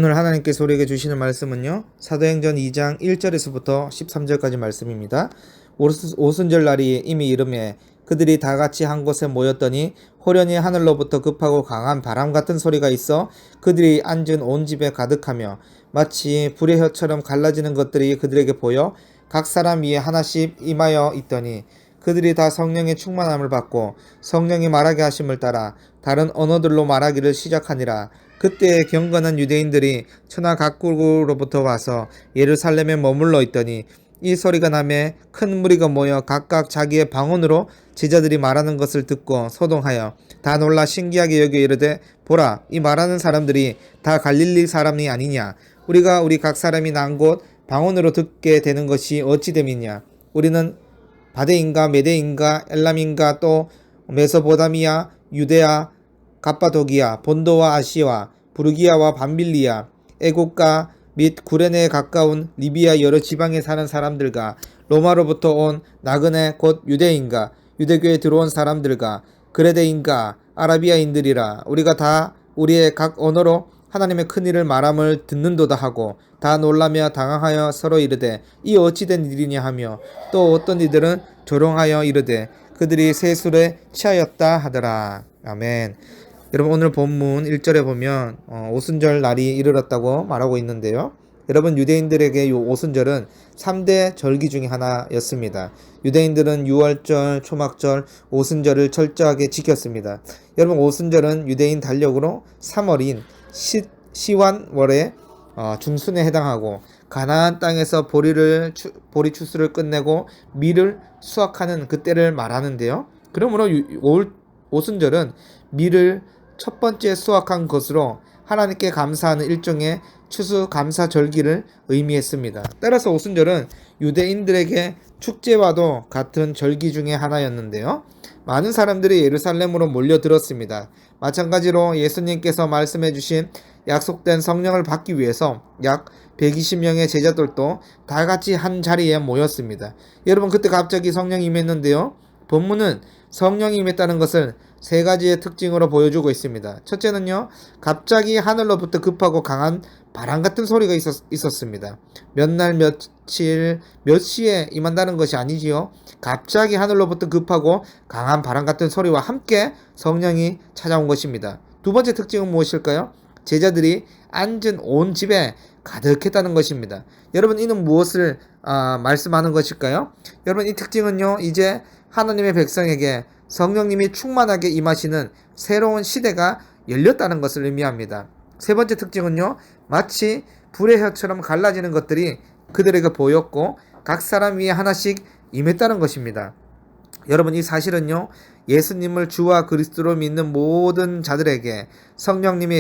오늘 하나님께서 우리에게 주시는 말씀은요, 사도행전 2장 1절에서부터 13절까지 말씀입니다. 오순절 날이 이미 이름에 그들이 다 같이 한 곳에 모였더니 호련히 하늘로부터 급하고 강한 바람 같은 소리가 있어 그들이 앉은 온 집에 가득하며 마치 불의 혀처럼 갈라지는 것들이 그들에게 보여 각 사람 위에 하나씩 임하여 있더니 그들이 다 성령의 충만함을 받고 성령이 말하게 하심을 따라 다른 언어들로 말하기를 시작하니라. 그때 경건한 유대인들이 천하 각국으로부터 와서 예루살렘에 머물러 있더니 이 소리가 나매 큰 무리가 모여 각각 자기의 방언으로 제자들이 말하는 것을 듣고 소동하여 다 놀라 신기하게 여겨 이르되 보라, 이 말하는 사람들이 다 갈릴리 사람이 아니냐. 우리가 우리 각 사람이 난 곳 방언으로 듣게 되는 것이 어찌 됨이냐. 우리는 바데인가 메데인가 엘람인가 또 메소포타미아 유데아 갑바도기아 본도와 아시아 부르기아와 밤빌리아 애국가 및 구레네에 가까운 리비아 여러 지방에 사는 사람들과 로마로부터 온 나그네 곧 유대인가 유대교에 들어온 사람들과 그레데인가 아라비아인들이라. 우리가 다 우리의 각 언어로 하나님의 큰 일을 말함을 듣는도다 하고 다 놀라며 당황하여 서로 이르되 이 어찌된 일이냐 하며 또 어떤 이들은 조롱하여 이르되 그들이 새 술에 취하였다 하더라. 아멘. 여러분, 오늘 본문 1절에 보면 오순절 날이 이르렀다고 말하고 있는데요. 여러분, 유대인들에게 이 오순절은 3대 절기 중에 하나였습니다. 유대인들은 유월절, 초막절, 오순절을 철저하게 지켰습니다. 여러분, 오순절은 유대인 달력으로 3월인 시완월의 중순에 해당하고 가나안 땅에서 보리 추수를 끝내고 밀을 수확하는 그때를 말하는데요. 그러므로 오순절은 밀을 첫 번째 수확한 것으로 하나님께 감사하는 일종의 추수 감사 절기를 의미했습니다. 따라서 오순절은 유대인들에게 축제와도 같은 절기 중에 하나였는데요. 많은 사람들이 예루살렘으로 몰려들었습니다. 마찬가지로 예수님께서 말씀해 주신 약속된 성령을 받기 위해서 약 120명의 제자들도 다 같이 한 자리에 모였습니다. 여러분, 그때 갑자기 성령이 임했는데요. 본문은 성령이 임했다는 것을 세 가지의 특징으로 보여주고 있습니다. 첫째는요, 갑자기 하늘로부터 급하고 강한 바람 같은 소리가 있었습니다. 몇 날, 며칠, 몇 시에 임한다는 것이 아니지요. 갑자기 하늘로부터 급하고 강한 바람 같은 소리와 함께 성령이 찾아온 것입니다. 두 번째 특징은 무엇일까요? 제자들이 앉은 온 집에 가득했다는 것입니다. 여러분, 이는 무엇을 말씀하는 것일까요? 여러분, 이 특징은요, 이제 하나님의 백성에게 성령님이 충만하게 임하시는 새로운 시대가 열렸다는 것을 의미합니다. 세 번째 특징은요, 마치 불의 혀처럼 갈라지는 것들이 그들에게 보였고 각 사람 위에 하나씩 임했다는 것입니다. 여러분, 이 사실은요, 예수님을 주와 그리스도로 믿는 모든 자들에게 성령님이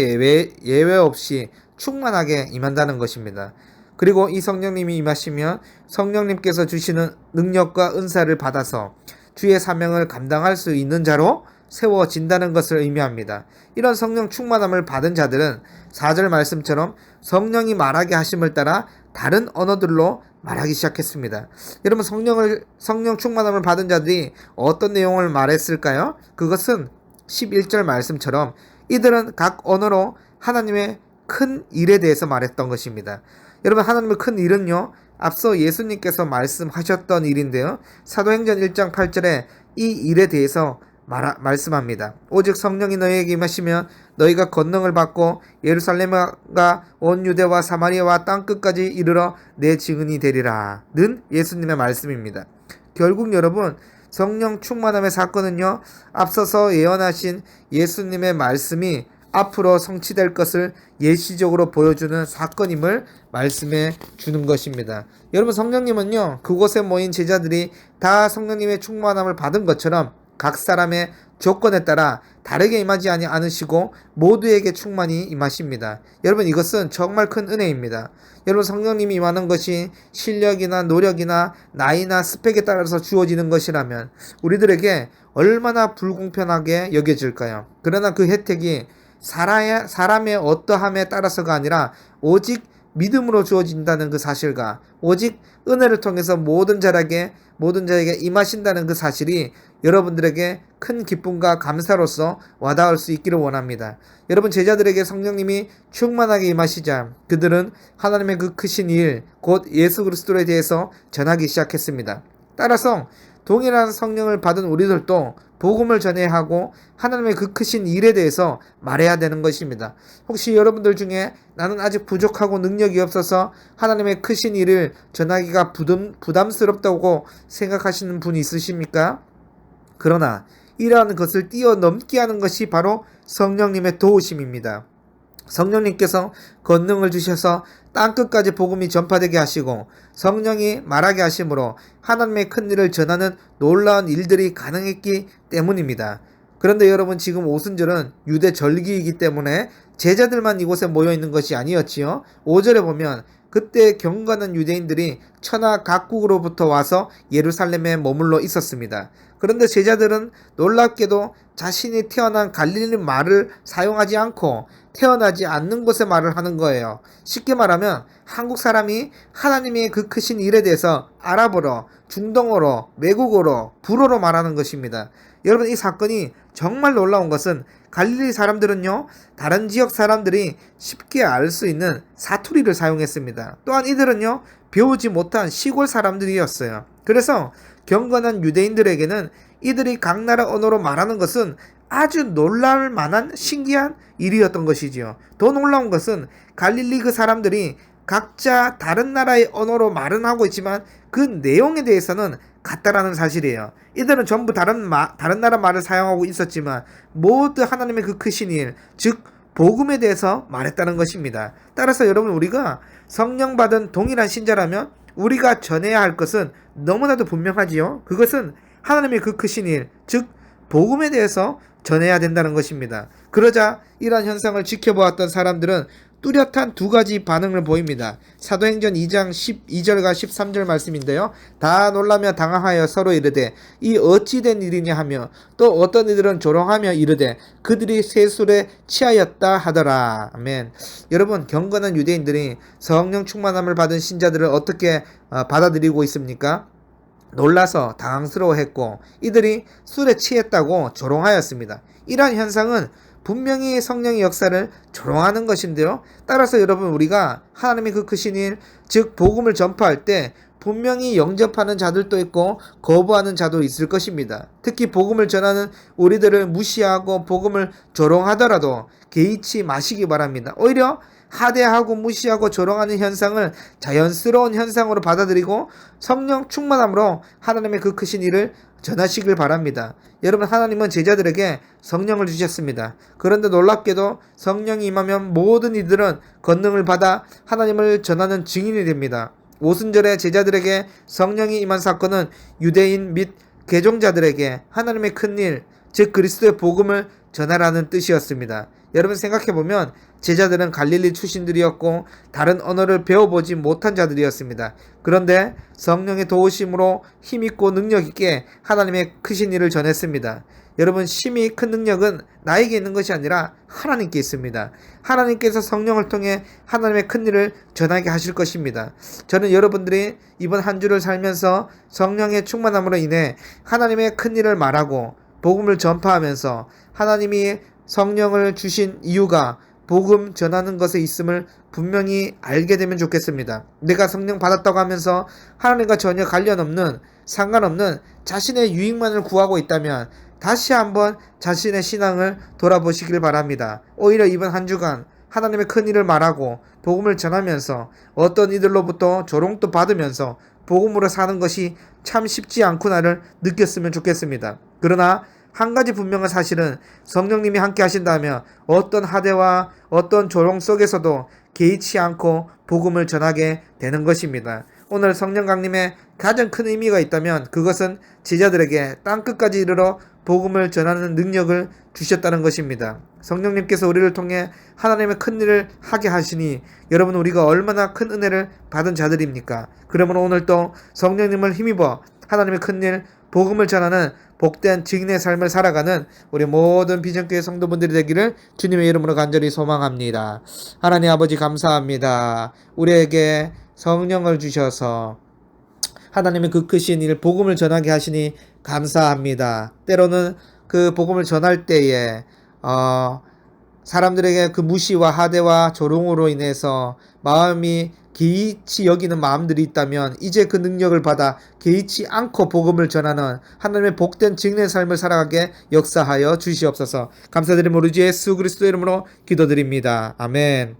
예외 없이 충만하게 임한다는 것입니다. 그리고 이 성령님이 임하시면 성령님께서 주시는 능력과 은사를 받아서 주의 사명을 감당할 수 있는 자로 세워진다는 것을 의미합니다. 이런 성령 충만함을 받은 자들은 4절 말씀처럼 성령이 말하게 하심을 따라 다른 언어들로 말하기 시작했습니다. 여러분, 성령 충만함을 받은 자들이 어떤 내용을 말했을까요? 그것은 11절 말씀처럼 이들은 각 언어로 하나님의 큰 일에 대해서 말했던 것입니다. 여러분, 하나님의 큰 일은요, 앞서 예수님께서 말씀하셨던 일인데요. 사도행전 1장 8절에 이 일에 대해서 말씀합니다. 오직 성령이 너희에게 임하시면 너희가 권능을 받고 예루살렘과 온 유대와 사마리아와 땅끝까지 이르러 내 증인이 되리라 는 예수님의 말씀입니다. 결국 여러분, 성령 충만함의 사건은요, 앞서서 예언하신 예수님의 말씀이 앞으로 성취될 것을 예시적으로 보여주는 사건임을 말씀해 주는 것입니다. 여러분, 성령님은요, 그곳에 모인 제자들이 다 성령님의 충만함을 받은 것처럼 각 사람의 조건에 따라 다르게 임하지 않으시고 모두에게 충만히 임하십니다. 여러분, 이것은 정말 큰 은혜입니다. 여러분, 성령님이 임하는 것이 실력이나 노력이나 나이나 스펙에 따라서 주어지는 것이라면 우리들에게 얼마나 불공평하게 여겨질까요? 그러나 그 혜택이 사람의 어떠함에 따라서가 아니라 오직 믿음으로 주어진다는 그 사실과 오직 은혜를 통해서 모든 자에게 임하신다는 그 사실이 여러분들에게 큰 기쁨과 감사로서 와닿을 수 있기를 원합니다. 여러분, 제자들에게 성령님이 충만하게 임하시자 그들은 하나님의 그 크신 일, 곧 예수 그리스도에 대해서 전하기 시작했습니다. 따라서 동일한 성령을 받은 우리들도 복음을 전해야 하고 하나님의 그 크신 일에 대해서 말해야 되는 것입니다. 혹시 여러분들 중에 나는 아직 부족하고 능력이 없어서 하나님의 크신 일을 전하기가 부담스럽다고 생각하시는 분이 있으십니까? 그러나 이러한 것을 뛰어넘게 하는 것이 바로 성령님의 도우심입니다. 성령님께서 권능을 주셔서 땅끝까지 복음이 전파되게 하시고 성령이 말하게 하심으로 하나님의 큰 일을 전하는 놀라운 일들이 가능했기 때문입니다. 그런데 여러분, 지금 오순절은 유대 절기이기 때문에 제자들만 이곳에 모여 있는 것이 아니었지요. 5절에 보면 그때 경건한 유대인들이 천하 각국으로부터 와서 예루살렘에 머물러 있었습니다. 그런데 제자들은 놀랍게도 자신이 태어난 갈릴리 말을 사용하지 않고 태어나지 않는 곳의 말을 하는 거예요. 쉽게 말하면 한국 사람이 하나님의 그 크신 일에 대해서 아랍어로, 중동어로, 외국어로, 불어로 말하는 것입니다. 여러분, 이 사건이 정말 놀라운 것은 갈릴리 사람들은요, 다른 지역 사람들이 쉽게 알 수 있는 사투리를 사용했습니다. 또한 이들은요, 배우지 못한 시골 사람들이었어요. 그래서 경건한 유대인들에게는 이들이 각 나라 언어로 말하는 것은 아주 놀랄 만한 신기한 일이었던 것이지요. 더 놀라운 것은 갈릴리 그 사람들이 각자 다른 나라의 언어로 말은 하고 있지만 그 내용에 대해서는 같다라는 사실이에요. 이들은 전부 다른 나라 말을 사용하고 있었지만 모두 하나님의 그 크신 일, 즉 복음에 대해서 말했다는 것입니다. 따라서 여러분, 우리가 성령 받은 동일한 신자라면 우리가 전해야 할 것은 너무나도 분명하지요. 그것은 하나님의 그 크신 일, 즉 복음에 대해서 전해야 된다는 것입니다. 그러자 이러한 현상을 지켜보았던 사람들은 뚜렷한 두 가지 반응을 보입니다. 사도행전 2장 12절과 13절 말씀인데요. 다 놀라며 당황하여 서로 이르되 이 어찌 된 일이냐 하며 또 어떤 이들은 조롱하며 이르되 그들이 세술에 취하였다 하더라. 아멘. 여러분, 경건한 유대인들이 성령 충만함을 받은 신자들을 어떻게 받아들이고 있습니까? 놀라서 당황스러워했고 이들이 술에 취했다고 조롱하였습니다. 이러한 현상은 분명히 성령의 역사를 조롱하는 것인데요. 따라서 여러분, 우리가 하나님의 그 크신 일, 즉 복음을 전파할 때 분명히 영접하는 자들도 있고 거부하는 자도 있을 것입니다. 특히 복음을 전하는 우리들을 무시하고 복음을 조롱하더라도 개의치 마시기 바랍니다. 오히려 하대하고 무시하고 조롱하는 현상을 자연스러운 현상으로 받아들이고 성령 충만함으로 하나님의 그 크신 일을 전하시길 바랍니다. 여러분, 하나님은 제자들에게 성령을 주셨습니다. 그런데 놀랍게도 성령이 임하면 모든 이들은 권능을 받아 하나님을 전하는 증인이 됩니다. 오순절에 제자들에게 성령이 임한 사건은 유대인 및 개종자들에게 하나님의 큰 일, 즉 그리스도의 복음을 전하라는 뜻이었습니다. 여러분, 생각해보면 제자들은 갈릴리 출신들이었고 다른 언어를 배워보지 못한 자들이었습니다. 그런데 성령의 도우심으로 힘있고 능력있게 하나님의 크신 일을 전했습니다. 여러분, 심히 큰 능력은 나에게 있는 것이 아니라 하나님께 있습니다. 하나님께서 성령을 통해 하나님의 큰 일을 전하게 하실 것입니다. 저는 여러분들이 이번 한 주를 살면서 성령의 충만함으로 인해 하나님의 큰 일을 말하고 복음을 전파하면서 하나님이 성령을 주신 이유가 복음 전하는 것에 있음을 분명히 알게 되면 좋겠습니다. 내가 성령 받았다고 하면서 하나님과 전혀 관련 없는, 상관없는 자신의 유익만을 구하고 있다면 다시 한번 자신의 신앙을 돌아보시길 바랍니다. 오히려 이번 한 주간 하나님의 큰 일을 말하고 복음을 전하면서 어떤 이들로부터 조롱도 받으면서 복음으로 사는 것이 참 쉽지 않구나를 느꼈으면 좋겠습니다. 그러나 한 가지 분명한 사실은 성령님이 함께 하신다면 어떤 하대와 어떤 조롱 속에서도 개의치 않고 복음을 전하게 되는 것입니다. 오늘 성령 강림에 가장 큰 의미가 있다면 그것은 제자들에게 땅끝까지 이르러 복음을 전하는 능력을 주셨다는 것입니다. 성령님께서 우리를 통해 하나님의 큰 일을 하게 하시니 여러분, 우리가 얼마나 큰 은혜를 받은 자들입니까? 그러므로 오늘 또 성령님을 힘입어 하나님의 큰 일 복음을 전하는 복된 증인의 삶을 살아가는 우리 모든 비전교회 성도분들이 되기를 주님의 이름으로 간절히 소망합니다. 하나님 아버지 감사합니다. 우리에게 성령을 주셔서 하나님의 그 크신 일 복음을 전하게 하시니 감사합니다. 때로는 그 복음을 전할 때에 사람들에게 그 무시와 하대와 조롱으로 인해서 마음이 개의치 여기는 마음들이 있다면 이제 그 능력을 받아 개의치 않고 복음을 전하는 하나님의 복된 증인의 삶을 살아가게 역사하여 주시옵소서. 감사드리며 우리 주 예수 그리스도의 이름으로 기도드립니다. 아멘.